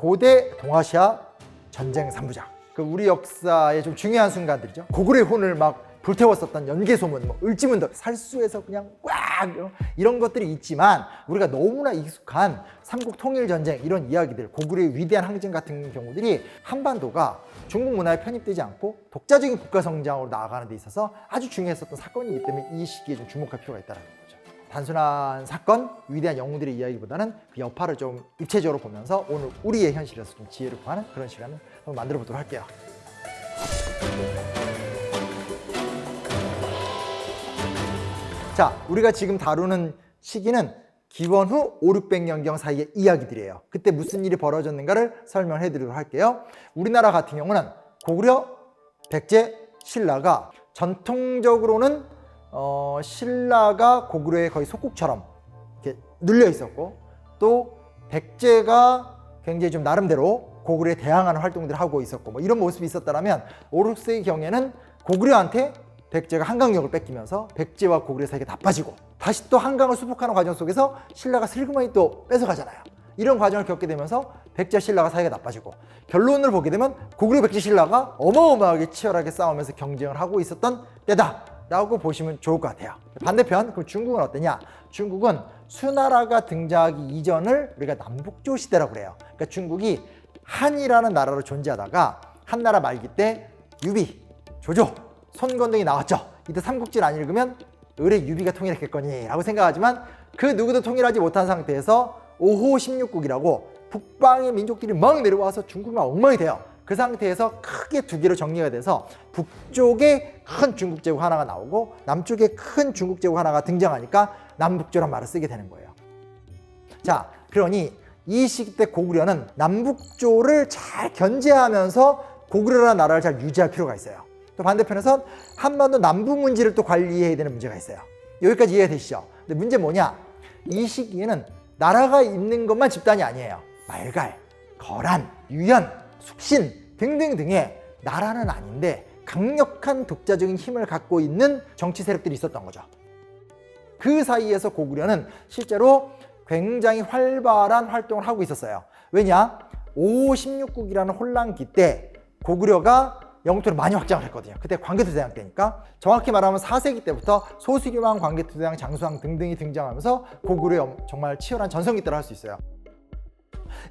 고대 동아시아 전쟁 3부작. 그 우리 역사의 좀 중요한 순간들이죠. 고구려의 혼을 막 불태웠었던 연개소문, 뭐 을지문덕, 살수에서 그냥 꽉 이런 것들이 있지만 우리가 너무나 익숙한 삼국 통일 전쟁 이런 이야기들, 고구려의 위대한 항쟁 같은 경우들이 한반도가 중국 문화에 편입되지 않고 독자적인 국가 성장으로 나아가는 데 있어서 아주 중요했었던 사건이기 때문에 이 시기에 좀 주목할 필요가 있다는 거죠. 단순한 사건, 위대한 영웅들의 이야기보다는 그 여파를 좀 입체적으로 보면서 오늘 우리의 현실에서 좀 지혜를 구하는 그런 시간을 한번 만들어 보도록 할게요. 자, 우리가 지금 다루는 시기는 기원 후 5, 600년경 사이의 이야기들이에요. 그때 무슨 일이 벌어졌는가를 설명해 드리도록 할게요. 우리나라 같은 경우는 고구려, 백제, 신라가 전통적으로는 신라가 고구려의 거의 속국처럼 이렇게 눌려 있었고, 또 백제가 굉장히 좀 나름대로 고구려에 대항하는 활동들을 하고 있었고, 뭐 이런 모습이 있었다면 5, 6세기 경에는 고구려한테 백제가 한강역을 뺏기면서 백제와 고구려 사이가 나빠지고, 다시 또 한강을 수복하는 과정 속에서 신라가 슬그머니 또 뺏어가잖아요. 이런 과정을 겪게 되면서 백제와 신라가 사이가 나빠지고, 결론을 보게 되면 고구려, 백제, 신라가 어마어마하게 치열하게 싸우면서 경쟁을 하고 있었던 때다 라고 보시면 좋을 것 같아요. 반대편, 그럼 중국은 어떠냐? 중국은 수나라가 등장하기 이전을 우리가 남북조 시대라고 그래요. 그러니까 중국이 한이라는 나라로 존재하다가 한나라 말기 때 유비, 조조, 손건 등이 나왔죠. 이때 삼국지를 안 읽으면 을의 유비가 통일했겠거니 라고 생각하지만 그 누구도 통일하지 못한 상태에서 5호 16국이라고 북방의 민족들이 막 내려와서 중국만 엉망이 돼요. 그 상태에서 크게 두 개로 정리가 돼서 북쪽에 큰 중국 제국 하나가 나오고 남쪽에 큰 중국 제국 하나가 등장하니까 남북조란 말을 쓰게 되는 거예요. 자, 그러니 이 시기 때 고구려는 남북조를 잘 견제하면서 고구려라는 나라를 잘 유지할 필요가 있어요. 또 반대편에선 한반도 남부 문제를 또 관리해야 되는 문제가 있어요. 여기까지 이해가 되시죠? 근데 문제 뭐냐? 이 시기에는 나라가 있는 것만 집단이 아니에요. 말갈, 거란, 유연, 숙신 등등등의 나라는 아닌데 강력한 독자적인 힘을 갖고 있는 정치 세력들이 있었던 거죠. 그 사이에서 고구려는 실제로 굉장히 활발한 활동을 하고 있었어요. 왜냐? 5호 16국이라는 혼란기 때 고구려가 영토를 많이 확장을 했거든요. 그때 광개토대왕 때니까. 정확히 말하면 4세기 때부터 소수림왕, 광개토대왕, 장수왕 등등이 등장하면서 고구려의 정말 치열한 전성기 때를 할 수 있어요.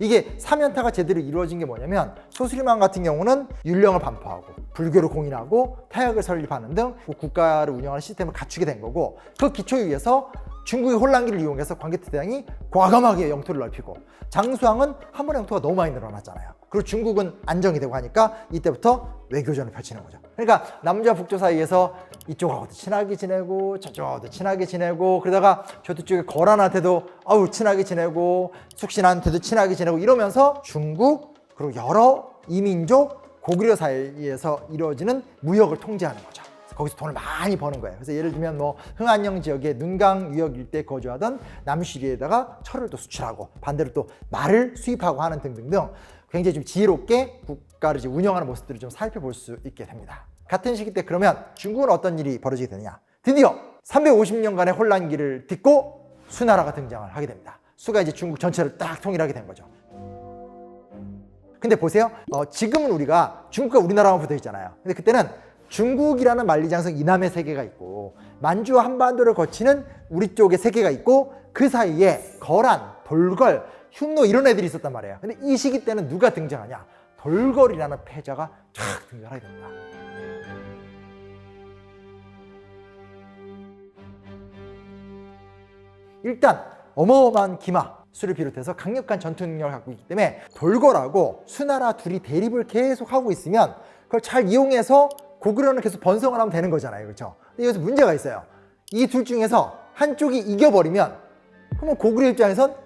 이게 사면타가 제대로 이루어진 게 뭐냐면, 소수림왕 같은 경우는 율령을 반포하고 불교를 공인하고 타약을 설립하는 등 국가를 운영하는 시스템을 갖추게 된 거고, 그 기초에 의해서 중국의 혼란기를 이용해서 광개토대왕이 과감하게 영토를 넓히고, 장수왕은 한 번에 영토가 너무 많이 늘어났잖아요. 그리고 중국은 안정이 되고 하니까 이때부터 외교전을 펼치는 거죠. 그러니까 남자 북조 사이에서 이쪽하고도 친하게 지내고 저쪽하고도 친하게 지내고, 그러다가 저쪽에 거란한테도 친하게 지내고 숙신한테도 친하게 지내고 이러면서 중국 그리고 여러 이민족 고구려 사이에서 이루어지는 무역을 통제하는 거죠. 거기서 돈을 많이 버는 거예요. 그래서 예를 들면 뭐 흥안령 지역의 능강 유역 일대에 거주하던 남쉬리에다가 철을 또 수출하고, 반대로 또 말을 수입하고 하는 등등등 굉장히 좀 지혜롭게 국가를 이제 운영하는 모습들을 좀 살펴볼 수 있게 됩니다. 같은 시기 때 그러면 중국은 어떤 일이 벌어지게 되느냐? 드디어 350년간의 혼란기를 딛고 수나라가 등장을 하게 됩니다. 수가 이제 중국 전체를 딱 통일하게 된 거죠. 근데 보세요. 지금은 우리가 중국과 우리나라만 붙어 있잖아요. 근데 그때는 중국이라는 만리장성 이남의 세계가 있고 만주와 한반도를 거치는 우리 쪽의 세계가 있고, 그 사이에 거란, 돌걸, 흉노 이런 애들이 있었단 말이에요. 근데 이 시기 때는 누가 등장하냐? 돌걸이라는 패자가 쫙 등장하게 됩니다. 일단 어마어마한 기마, 수를 비롯해서 강력한 전투 능력을 갖고 있기 때문에 돌걸하고 수나라 둘이 대립을 계속 하고 있으면 그걸 잘 이용해서 고구려는 계속 번성을 하면 되는 거잖아요. 그렇죠? 근데 여기서 문제가 있어요. 이 둘 중에서 한쪽이 이겨버리면 그러면 고구려 입장에선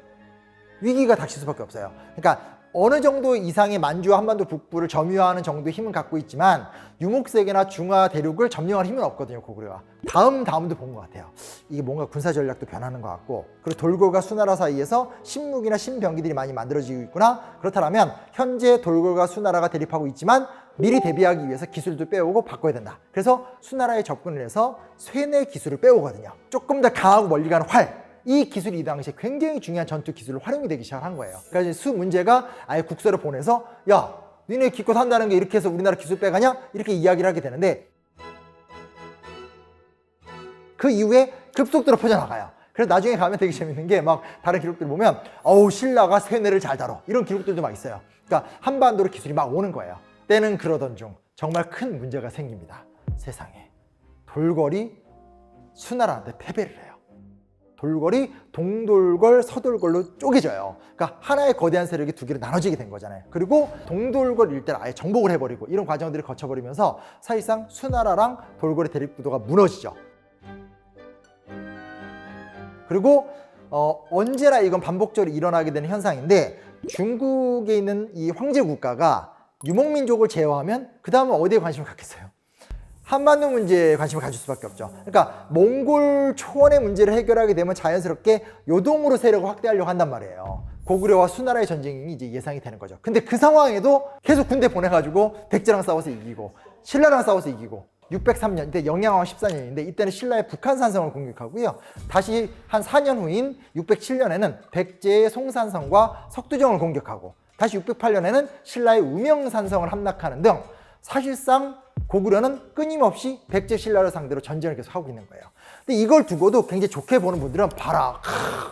위기가 닥칠 수밖에 없어요. 그러니까 어느 정도 이상의 만주와 한반도 북부를 점유하는 정도의 힘은 갖고 있지만 유목세계나 중화 대륙을 점령할 힘은 없거든요, 고구려가. 다음도 본 것 같아요. 이게 뭔가 군사 전략도 변하는 것 같고, 그리고 돌궐과 수나라 사이에서 신무기나 신병기들이 많이 만들어지고 있구나. 그렇다면 현재 돌궐과 수나라가 대립하고 있지만 미리 대비하기 위해서 기술도 빼오고 바꿔야 된다. 그래서 수나라에 접근을 해서 쇠뇌 기술을 빼오거든요. 조금 더 강하고 멀리 가는 활, 이 기술이 이 당시에 굉장히 중요한 전투 기술로 활용이 되기 시작한 거예요. 그러니까 수 문제가 아예 국서를 보내서 야, 니네 기껏 한다는 게 이렇게 해서 우리나라 기술 빼가냐? 이렇게 이야기를 하게 되는데 그 이후에 급속도로 퍼져나가요. 그래서 나중에 가면 되게 재밌는 게 막 다른 기록들 보면 어우 신라가 세뇌를 잘 다뤄 이런 기록들도 막 있어요. 그러니까 한반도로 기술이 막 오는 거예요. 때는 그러던 중 정말 큰 문제가 생깁니다. 세상에 돌궐이 수나라한테 패배를 해요. 돌궐이 동돌궐, 서돌궐로 쪼개져요. 그러니까 하나의 거대한 세력이 두 개로 나눠지게 된 거잖아요. 그리고 동돌궐 일대를 아예 정복을 해버리고 이런 과정들을 거쳐버리면서 사실상 수나라랑 돌궐의 대립구도가 무너지죠. 그리고 언제나 이건 반복적으로 일어나게 되는 현상인데 중국에 있는 이 황제 국가가 유목민족을 제어하면 그 다음은 어디에 관심을 갖겠어요? 한반도 문제에 관심을 가질 수밖에 없죠. 그러니까 몽골 초원의 문제를 해결하게 되면 자연스럽게 요동으로 세력을 확대하려고 한단 말이에요. 고구려와 수나라의 전쟁이 이제 예상이 되는 거죠. 근데 그 상황에도 계속 군대 보내가지고 백제랑 싸워서 이기고 신라랑 싸워서 이기고 603년, 이때 영양왕 14년인데 이때는 신라의 북한산성을 공격하고요. 다시 한 4년 후인 607년에는 백제의 송산성과 석두정을 공격하고 다시 608년에는 신라의 우명산성을 함락하는 등 사실상 고구려는 끊임없이 백제 신라를 상대로 전쟁을 계속 하고 있는 거예요. 근데 이걸 두고도 굉장히 좋게 보는 분들은 봐라,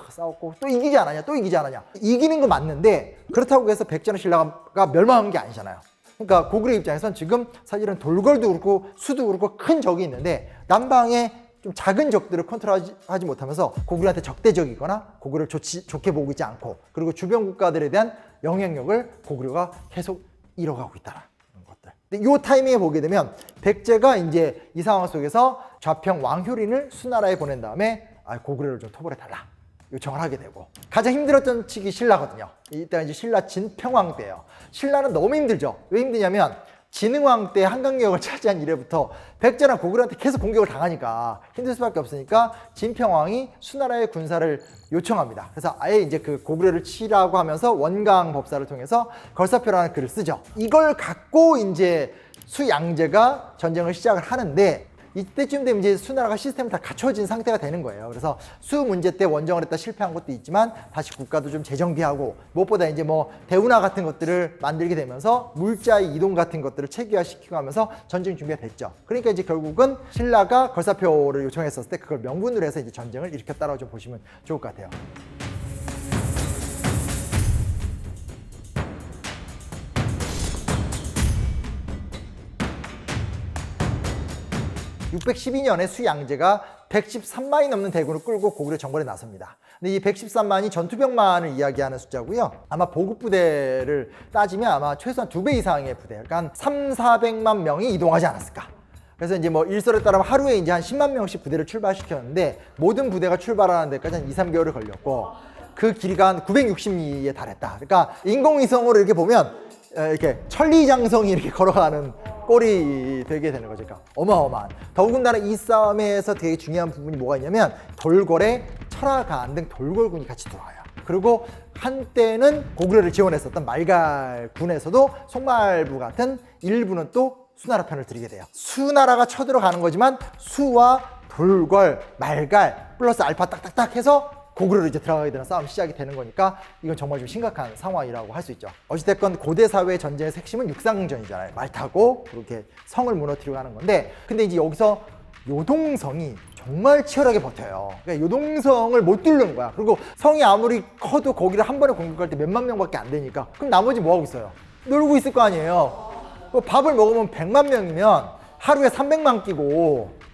싸웠고 또 이기지 않았냐, 또 이기지 않았냐. 이기는 거 맞는데 그렇다고 해서 백제나 신라가 멸망한 게 아니잖아요. 그러니까 고구려 입장에선 지금 사실은 돌궐도 그렇고 수도 그렇고 큰 적이 있는데 남방에 좀 작은 적들을 컨트롤하지 못하면서 고구려한테 적대적이거나 고구려를 좋게 보고 있지 않고 그리고 주변 국가들에 대한 영향력을 고구려가 계속 잃어가고 있다는 것들. 근데 이 타이밍에 보게 되면 백제가 이제 이 상황 속에서 좌평 왕효린을 수나라에 보낸 다음에 고구려를 좀 토벌해달라 요청을 하게 되고 가장 힘들었던 측이 신라거든요. 이때가 이제 신라 진평왕 때예요. 신라는 너무 힘들죠. 왜 힘드냐면 진흥왕 때 한강역을 차지한 이래부터 백제랑 고구려한테 계속 공격을 당하니까 힘들 수밖에 없으니까 진평왕이 수나라의 군사를 요청합니다. 그래서 아예 이제 그 고구려를 치라고 하면서 원강 법사를 통해서 걸사표라는 글을 쓰죠. 이걸 갖고 이제 수양제가 전쟁을 시작을 하는데 이때쯤 되면 이제 수나라가 시스템이 다 갖춰진 상태가 되는 거예요. 그래서 수 문제 때 원정을 했다 실패한 것도 있지만 다시 국가도 좀 재정비하고 무엇보다 이제 뭐 대운하 같은 것들을 만들게 되면서 물자의 이동 같은 것들을 체계화시키고 하면서 전쟁 준비가 됐죠. 그러니까 이제 결국은 신라가 걸사표를 요청했었을 때 그걸 명분으로 해서 이제 전쟁을 일으켰다라고 좀 보시면 좋을 것 같아요. 612년에 수양제가 113만이 넘는 대군을 끌고 고구려 정벌에 나섭니다. 근데 이 113만이 전투병만을 이야기하는 숫자고요. 아마 보급 부대를 따지면 아마 최소한 2배 이상의 부대, 그러니까 한 3,400만 명이 이동하지 않았을까. 그래서 이제 뭐 일설에 따르면 하루에 이제 한 10만 명씩 부대를 출발시켰는데 모든 부대가 출발하는 데까지 한 2, 3개월을 걸렸고 그 길이가 한 960리에 달했다. 그러니까 인공위성으로 이렇게 보면 이렇게 천리장성이 이렇게 걸어가는 꼴이 되게 되는 거죠. 그러니까 어마어마한. 더군다나 이 싸움에서 되게 중요한 부분이 뭐가 있냐면 돌궐에 철화간 등 돌궐군이 같이 들어와요. 그리고 한때는 고구려를 지원했었던 말갈군에서도 송말부 같은 일부는 또 수나라 편을 들이게 돼요. 수나라가 쳐들어가는 거지만 수와 돌궐, 말갈 플러스 알파 딱딱딱 해서 고구려로 이제 들어가게 되는 싸움이 시작이 되는 거니까 이건 정말 좀 심각한 상황이라고 할 수 있죠. 어찌됐건 고대 사회의 전쟁의 핵심은 육상전이잖아요. 말 타고 그렇게 성을 무너뜨리고 하는 건데 근데 이제 여기서 요동성이 정말 치열하게 버텨요. 그러니까 요동성을 못 뚫는 거야. 그리고 성이 아무리 커도 거기를 한 번에 공격할 때 몇만 명밖에 안 되니까 그럼 나머지 뭐 하고 있어요? 놀고 있을 거 아니에요. 밥을 먹으면 100만 명이면 하루에 300만 끼고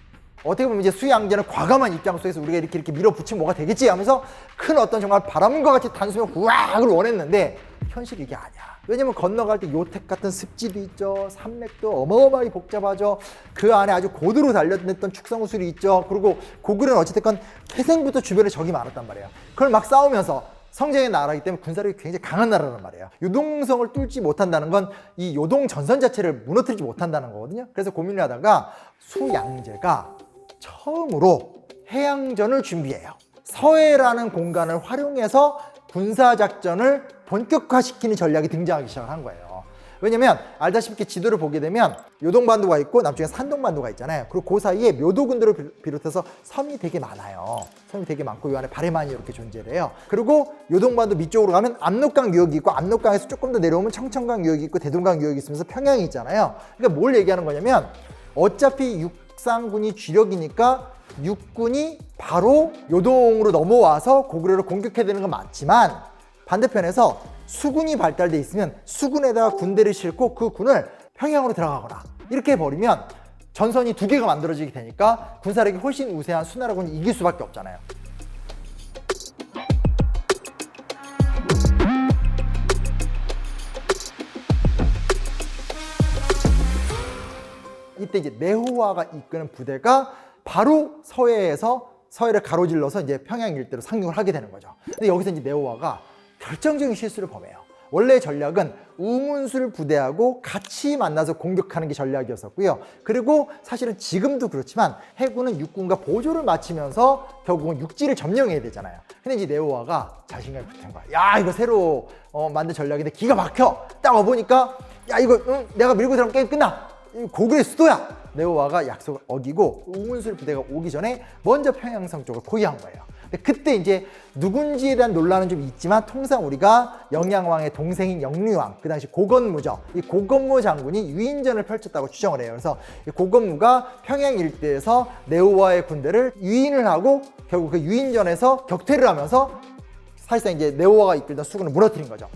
어떻게 보면 이제 수양제는 과감한 입장 속에서 우리가 이렇게 밀어붙이면 뭐가 되겠지 하면서 큰 어떤 정말 바람과 같이 단숨에 우악을 원했는데 현실이 이게 아니야. 왜냐면 건너갈 때 요택 같은 습지도 있죠. 산맥도 어마어마하게 복잡하죠. 그 안에 아주 고도로 단련됐던 축성술이 있죠. 그리고 고구려는 어찌됐건 태생부터 주변에 적이 많았단 말이에요. 그걸 막 싸우면서 성장의 나라이기 때문에 군사력이 굉장히 강한 나라란 말이에요. 요동성을 뚫지 못한다는 건 이 요동 전선 자체를 무너뜨리지 못한다는 거거든요. 그래서 고민을 하다가 수양제가 처음으로 해양전을 준비해요. 서해라는 공간을 활용해서 군사작전을 본격화시키는 전략이 등장하기 시작한 거예요. 왜냐면 알다시피 지도를 보게 되면 요동반도가 있고 남쪽에 산동반도가 있잖아요. 그리고 그 사이에 묘도군도를 비롯해서 섬이 되게 많아요. 섬이 되게 많고 이 안에 바레만이 이렇게 존재해요. 그리고 요동반도 밑쪽으로 가면 압록강 유역이 있고 압록강에서 조금 더 내려오면 청천강 유역이 있고 대동강 유역이 있으면서 평양이 있잖아요. 그러니까 뭘 얘기하는 거냐면 어차피 육상군이 주력이니까 육군이 바로 요동으로 넘어와서 고구려를 공격해야 되는 건 맞지만 반대편에서 수군이 발달돼 있으면 수군에다가 군대를 싣고 그 군을 평양으로 들어가거나 이렇게 해버리면 전선이 두 개가 만들어지게 되니까 군사력이 훨씬 우세한 수나라군이 이길 수밖에 없잖아요. 이때 이제 내호화가 이끄는 부대가 바로 서해를 가로질러서 이제 평양 일대로 상륙을 하게 되는 거죠. 근데 여기서 이제 내호화가 결정적인 실수를 범해요. 원래 전략은 우문술 부대하고 같이 만나서 공격하는 게 전략이었었고요. 그리고 사실은 지금도 그렇지만 해군은 육군과 보조를 맞추면서 결국은 육지를 점령해야 되잖아요. 근데 이제 내호화가 자신감이 붙은 거야. 야, 이거 새로 만든 전략인데 기가 막혀. 딱 와보니까 야, 이거 내가 밀고 들어가면 게임 끝나. 고구려의 수도야. 내호화가 약속을 어기고 우문술 부대가 오기 전에 먼저 평양성 쪽을 포위한 거예요. 근데 그때 이제 누군지에 대한 논란은 좀 있지만 통상 우리가 영양왕의 동생인 영류왕, 그 당시 고건무죠. 이 고건무 장군이 유인전을 펼쳤다고 추정을 해요. 그래서 이 고건무가 평양 일대에서 내호화의 군대를 유인을 하고 결국 그 유인전에서 격퇴를 하면서 사실상 이제 내호화가 이끌던 수군을 무너뜨린 거죠.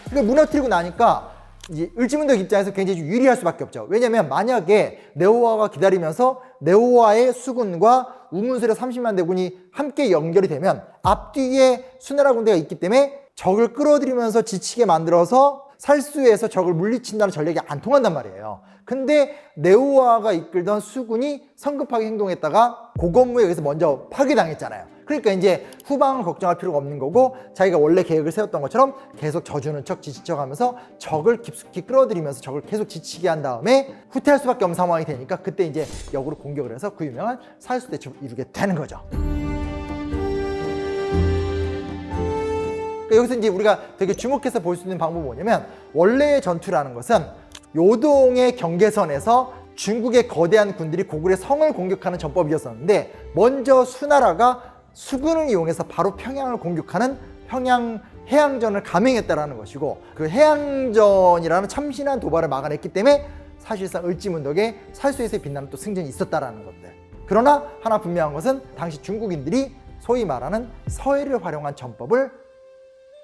그러니까 무너뜨리고 나니까 이제 을지문덕 입장에서 굉장히 좀 유리할 수밖에 없죠. 왜냐면 만약에 내호화가 기다리면서 내호화의 수군과 우문술의 30만 대군이 함께 연결이 되면 앞뒤에 수나라 군대가 있기 때문에 적을 끌어들이면서 지치게 만들어서 살수에서 적을 물리친다는 전략이 안 통한단 말이에요. 근데 내호화가 이끌던 수군이 성급하게 행동했다가 고건무에 의해서 먼저 파괴당했잖아요. 그러니까 이제 후방을 걱정할 필요가 없는 거고 자기가 원래 계획을 세웠던 것처럼 계속 져주는 척 지친 척 하면서 적을 깊숙이 끌어들이면서 적을 계속 지치게 한 다음에 후퇴할 수밖에 없는 상황이 되니까 그때 이제 역으로 공격을 해서 그 유명한 살수대첩을 이루게 되는 거죠. 그러니까 여기서 이제 우리가 되게 주목해서 볼 수 있는 방법은 뭐냐면 원래의 전투라는 것은 요동의 경계선에서 중국의 거대한 군들이 고구려 성을 공격하는 전법이었었는데 먼저 수나라가 수군을 이용해서 바로 평양을 공격하는 평양 해양전을 감행했다라는 것이고 그 해양전이라는 참신한 도발을 막아냈기 때문에 사실상 을지문덕에 살수에서 빛나는 또 승전이 있었다라는 것들. 그러나 하나 분명한 것은 당시 중국인들이 소위 말하는 서해를 활용한 전법을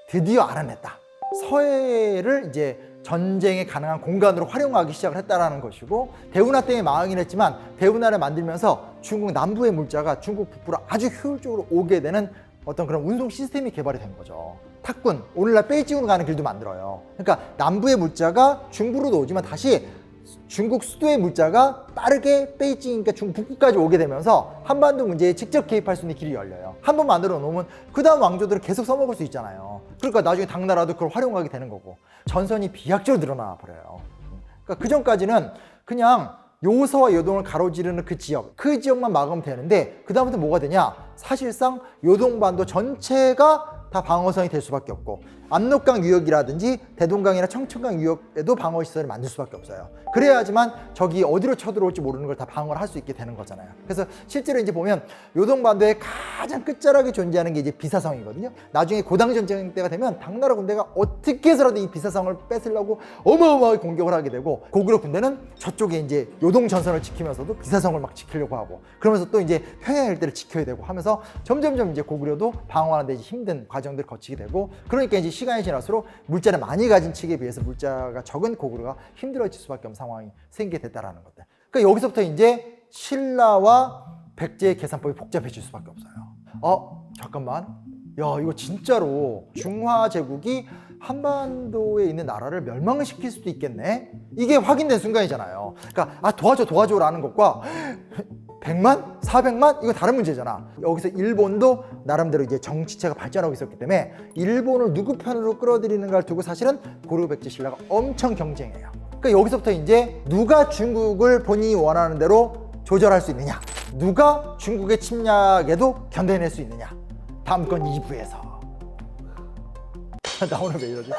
드디어 알아냈다. 서해를 이제 전쟁에 가능한 공간으로 활용하기 시작을 했다라는 것이고 대운하 때문에 망하긴 했지만 대운하를 만들면서 중국 남부의 물자가 중국 북부로 아주 효율적으로 오게 되는 어떤 그런 운송 시스템이 개발이 된 거죠. 탁군, 오늘날 베이징으로 가는 길도 만들어요. 그러니까 남부의 물자가 중부로도 오지만 다시 중국 수도의 물자가 빠르게 베이징, 그러니까 중국 북부까지 오게 되면서 한반도 문제에 직접 개입할 수 있는 길이 열려요. 한 번 만들어 놓으면 그 다음 왕조들은 계속 써먹을 수 있잖아요. 그러니까 나중에 당나라도 그걸 활용하게 되는 거고 전선이 비약적으로 늘어나 버려요. 그러니까 그 전까지는 그냥 요서와 요동을 가로지르는 그 지역만 막으면 되는데 그 다음부터 뭐가 되냐? 사실상 요동반도 전체가 다 방어선이 될 수밖에 없고 압록강 유역이라든지 대동강이나 청천강 유역에도 방어 시설을 만들 수밖에 없어요. 그래야지만 적이 어디로 쳐들어올지 모르는 걸 다 방어를 할 수 있게 되는 거잖아요. 그래서 실제로 이제 보면 요동반도의 가장 끝자락에 존재하는 게 이제 비사성이거든요. 나중에 고당 전쟁 때가 되면 당나라 군대가 어떻게 해서라도 이 비사성을 뺏으려고 어마어마하게 공격을 하게 되고 고구려 군대는 저쪽에 이제 요동 전선을 지키면서도 비사성을 막 지키려고 하고 그러면서 또 이제 평양 일대를 지켜야 되고 하면서 점점점 이제 고구려도 방어하는 데 힘든 과정들을 거치게 되고 그러니까 이제 시간이 지날수록 물자를 많이 가진 측에 비해서 물자가 적은 고구려가 힘들어질 수밖에 없는 상황이 생기게 됐다라는 것들. 그러니까 여기서부터 이제 신라와 백제의 계산법이 복잡해질 수밖에 없어요. 잠깐만. 야, 이거 진짜로 중화 제국이 한반도에 있는 나라를 멸망을 시킬 수도 있겠네. 이게 확인된 순간이잖아요. 그러니까 도와줘라는 것과 100만? 400만? 이거 다른 문제잖아. 여기서 일본도 나름대로 이제 정치체가 발전하고 있었기 때문에 일본을 누구 편으로 끌어들이는가를 두고 사실은 고려 백제 신라가 엄청 경쟁해요. 그러니까 여기서부터 이제 누가 중국을 본인이 원하는 대로 조절할 수 있느냐, 누가 중국의 침략에도 견뎌낼 수 있느냐. 다음 건 2부에서. 나 오늘 왜 이러지?